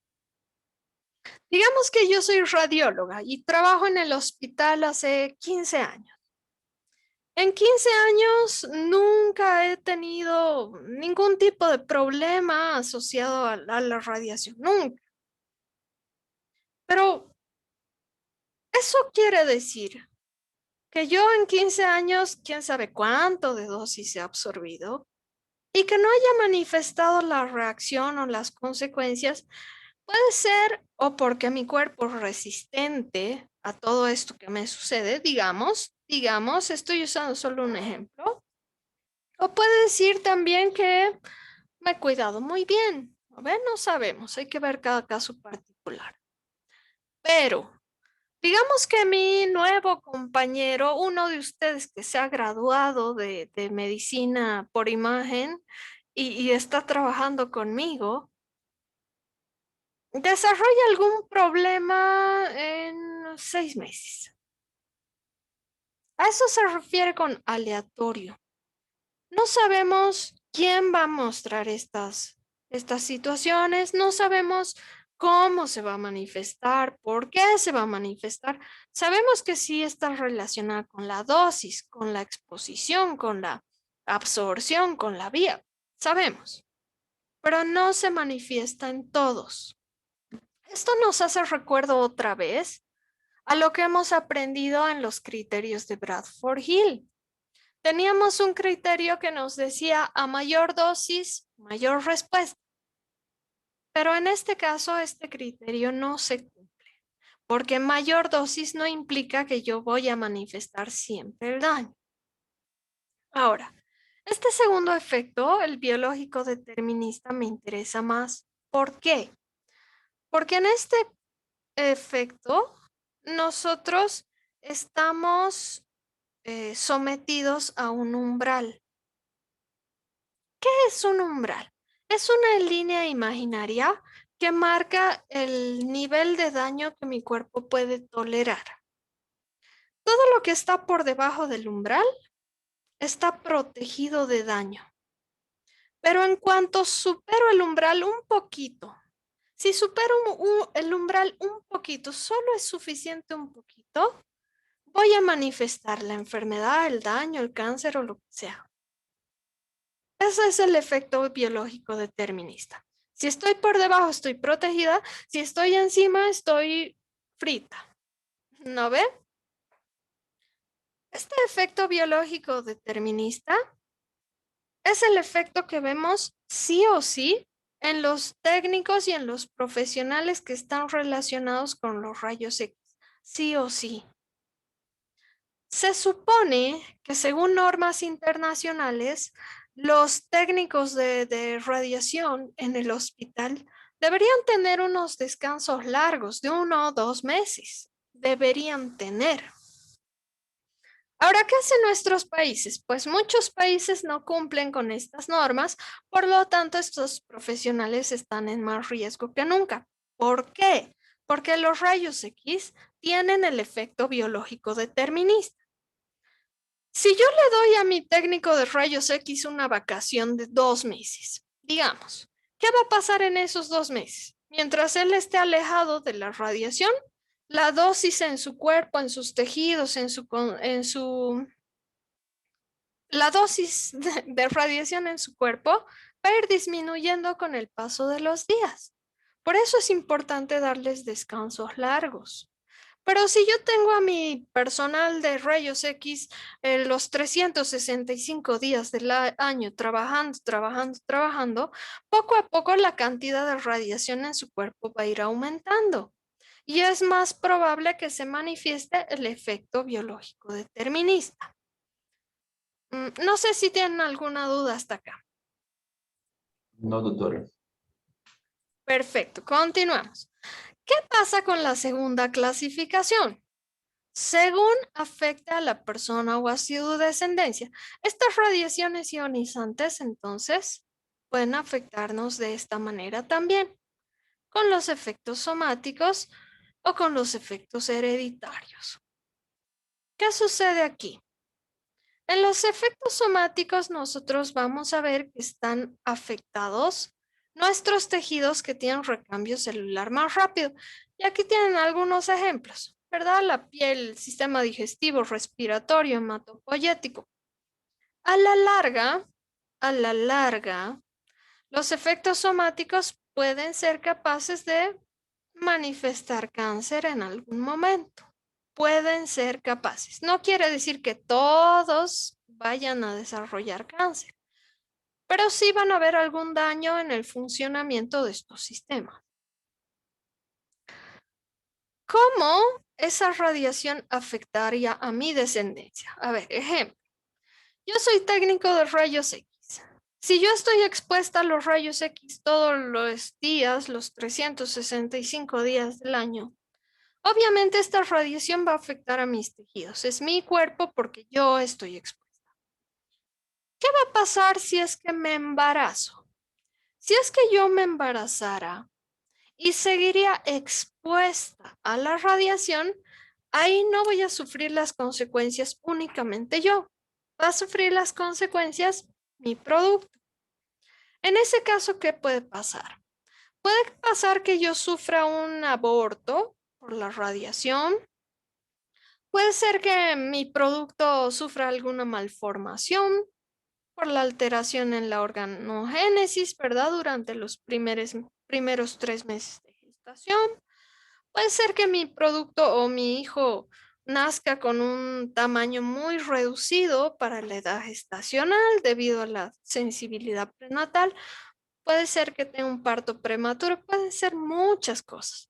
digamos que yo soy radióloga y trabajo en el hospital hace 15 años. En 15 años nunca he tenido ningún tipo de problema asociado a la radiación, nunca. Pero eso quiere decir que yo en 15 años, quién sabe cuánto de dosis he absorbido y que no haya manifestado la reacción o las consecuencias, puede ser o porque mi cuerpo es resistente a todo esto que me sucede, digamos, estoy usando solo un ejemplo, o puede decir también que me he cuidado muy bien. A ver, no sabemos, hay que ver cada caso particular. Pero digamos que mi nuevo compañero, uno de ustedes que se ha graduado de medicina por imagen y está trabajando conmigo, desarrolla algún problema en 6 meses. A eso se refiere con aleatorio. No sabemos quién va a mostrar estas situaciones, no sabemos cómo se va a manifestar, por qué se va a manifestar. Sabemos que sí está relacionada con la dosis, con la exposición, con la absorción, con la vía. Sabemos, pero no se manifiesta en todos. Esto nos hace recuerdo otra vez a lo que hemos aprendido en los criterios de Bradford Hill. Teníamos un criterio que nos decía a mayor dosis, mayor respuesta. Pero en este caso, este criterio no se cumple, porque mayor dosis no implica que yo voy a manifestar siempre el daño. Ahora, este segundo efecto, el biológico determinista, me interesa más. ¿Por qué? Porque en este efecto, nosotros estamos sometidos a un umbral. ¿Qué es un umbral? Es una línea imaginaria que marca el nivel de daño que mi cuerpo puede tolerar. Todo lo que está por debajo del umbral está protegido de daño. Pero en cuanto supero el umbral un poquito, si supero el umbral un poquito, solo es suficiente un poquito, voy a manifestar la enfermedad, el daño, el cáncer o lo que sea. Ese es el efecto biológico determinista. Si estoy por debajo, estoy protegida. Si estoy encima, estoy frita. ¿No ve? Este efecto biológico determinista es el efecto que vemos sí o sí en los técnicos y en los profesionales que están relacionados con los rayos X. Sí o sí. Se supone que según normas internacionales, los técnicos de radiación en el hospital deberían tener unos descansos largos de 1 o 2 meses. Deberían tener. Ahora, ¿qué hacen nuestros países? Pues muchos países no cumplen con estas normas, por lo tanto, estos profesionales están en más riesgo que nunca. ¿Por qué? Porque los rayos X tienen el efecto biológico determinista. Si yo le doy a mi técnico de rayos X una vacación de 2 meses, digamos, ¿qué va a pasar en esos 2 meses? Mientras él esté alejado de la radiación, la dosis en su cuerpo, en sus tejidos, la dosis de radiación en su cuerpo va a ir disminuyendo con el paso de los días. Por eso es importante darles descansos largos. Pero si yo tengo a mi personal de rayos X los 365 días del año trabajando, poco a poco la cantidad de radiación en su cuerpo va a ir aumentando. Y es más probable que se manifieste el efecto biológico determinista. No sé si tienen alguna duda hasta acá. No, doctora. Perfecto, continuamos. ¿Qué pasa con la segunda clasificación? Según afecta a la persona o a su descendencia. Estas radiaciones ionizantes, entonces, pueden afectarnos de esta manera también, con los efectos somáticos o con los efectos hereditarios. ¿Qué sucede aquí? En los efectos somáticos nosotros vamos a ver que están afectados nuestros tejidos que tienen recambio celular más rápido. Y aquí tienen algunos ejemplos, ¿verdad? La piel, el sistema digestivo, respiratorio, hematopoyético. A la larga, los efectos somáticos pueden ser capaces de manifestar cáncer en algún momento. Pueden ser capaces. No quiere decir que todos vayan a desarrollar cáncer, pero sí van a haber algún daño en el funcionamiento de estos sistemas. ¿Cómo esa radiación afectaría a mi descendencia? A ver, ejemplo. Yo soy técnico de rayos X. Si yo estoy expuesta a los rayos X todos los días, los 365 días del año, obviamente esta radiación va a afectar a mis tejidos. Es mi cuerpo porque yo estoy expuesta. ¿Qué va a pasar si es que me embarazo? Si es que yo me embarazara y seguiría expuesta a la radiación, ahí no voy a sufrir las consecuencias únicamente yo. Va a sufrir las consecuencias mi producto. En ese caso, ¿qué puede pasar? Puede pasar que yo sufra un aborto por la radiación. Puede ser que mi producto sufra alguna malformación por la alteración en la organogénesis, ¿verdad? Durante los primeros 3 meses de gestación. Puede ser que mi producto o mi hijo nazca con un tamaño muy reducido para la edad gestacional debido a la sensibilidad prenatal. Puede ser que tenga un parto prematuro, pueden ser muchas cosas.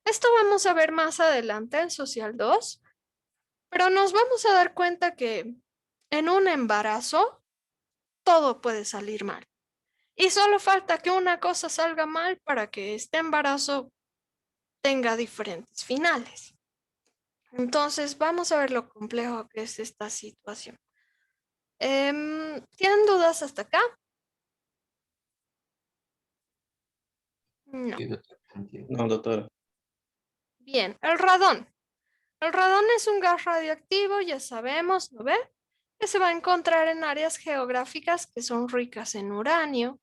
Esto vamos a ver más adelante en Social 2, pero nos vamos a dar cuenta que en un embarazo todo puede salir mal. Y solo falta que una cosa salga mal para que este embarazo tenga diferentes finales. Entonces, vamos a ver lo complejo que es esta situación. ¿Tienen dudas hasta acá? No. Sí, doctor, entiendo. No, doctora. Bien, el radón. El radón es un gas radioactivo, ya sabemos, ¿no ve? Que se va a encontrar en áreas geográficas que son ricas en uranio.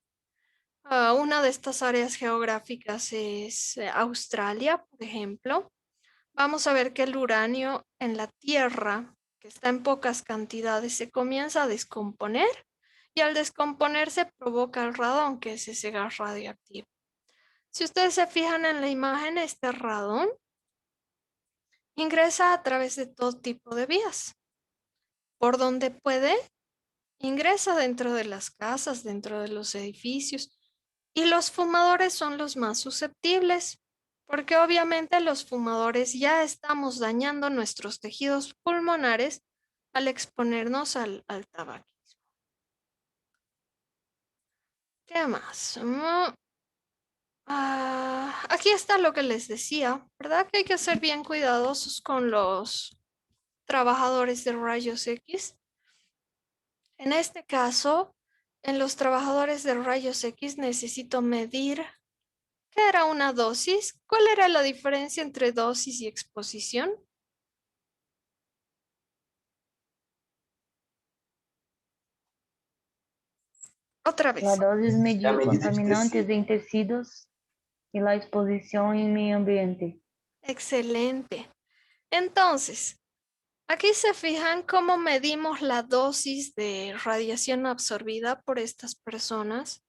Una de estas áreas geográficas es Australia, por ejemplo. Vamos a ver que el uranio en la Tierra, que está en pocas cantidades, se comienza a descomponer y al descomponerse provoca el radón, que es ese gas radioactivo. Si ustedes se fijan en la imagen, este radón ingresa a través de todo tipo de vías. Por donde puede, ingresa dentro de las casas, dentro de los edificios. Y los fumadores son los más susceptibles, porque obviamente los fumadores ya estamos dañando nuestros tejidos pulmonares al exponernos al tabaquismo. ¿Qué más? Aquí está lo que les decía, ¿verdad? Que hay que ser bien cuidadosos con los trabajadores de rayos X. En este caso, en los trabajadores de rayos X necesito medir qué era una dosis, cuál era la diferencia entre dosis y exposición. Otra vez. La dosis medir medida de contaminantes en tejidos y la exposición en medio ambiente. Excelente. Entonces, aquí se fijan cómo medimos la dosis de radiación absorbida por estas personas.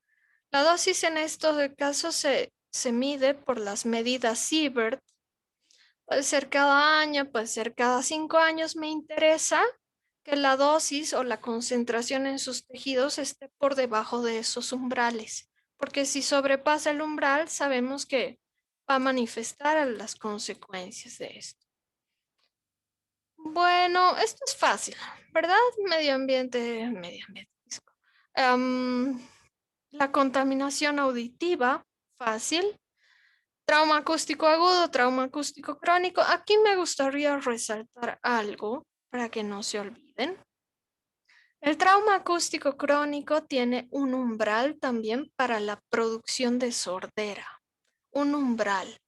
La dosis en estos casos se mide por las medidas Siebert. Puede ser cada año, puede ser cada 5 años. Me interesa que la dosis o la concentración en sus tejidos esté por debajo de esos umbrales, porque si sobrepasa el umbral, sabemos que va a manifestar las consecuencias de esto. Bueno, esto es fácil, ¿verdad? Medio ambiente. La contaminación auditiva, fácil. Trauma acústico agudo, trauma acústico crónico. Aquí me gustaría resaltar algo para que no se olviden. El trauma acústico crónico tiene un umbral también para la producción de sordera. Un umbral.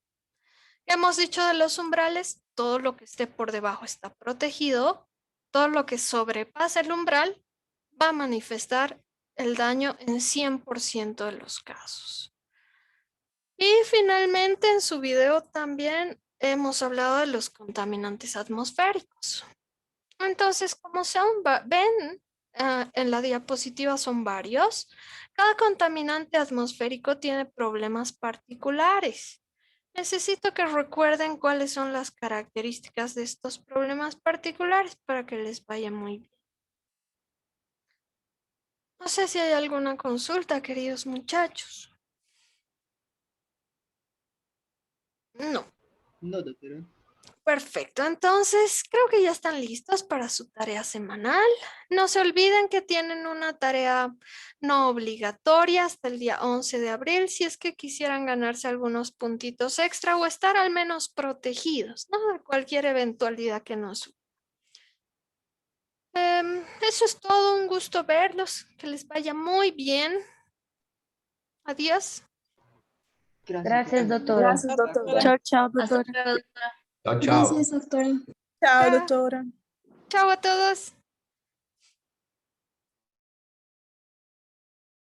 Hemos dicho de los umbrales, todo lo que esté por debajo está protegido. Todo lo que sobrepasa el umbral va a manifestar el daño en 100% de los casos. Y finalmente en su video también hemos hablado de los contaminantes atmosféricos. Entonces, como ven, en la diapositiva son varios. Cada contaminante atmosférico tiene problemas particulares. Necesito que recuerden cuáles son las características de estos problemas particulares para que les vaya muy bien. No sé si hay alguna consulta, queridos muchachos. No. No, doctora. Perfecto, entonces creo que ya están listos para su tarea semanal. No se olviden que tienen una tarea no obligatoria hasta el día 11 de abril si es que quisieran ganarse algunos puntitos extra o estar al menos protegidos, ¿no? De cualquier eventualidad que nos... eso es todo, un gusto verlos, que les vaya muy bien. Adiós. Gracias, doctora. Gracias, doctora. Chao, chao, doctora. Chao, chao. Gracias, doctora. Chao, doctora. Chao a todos.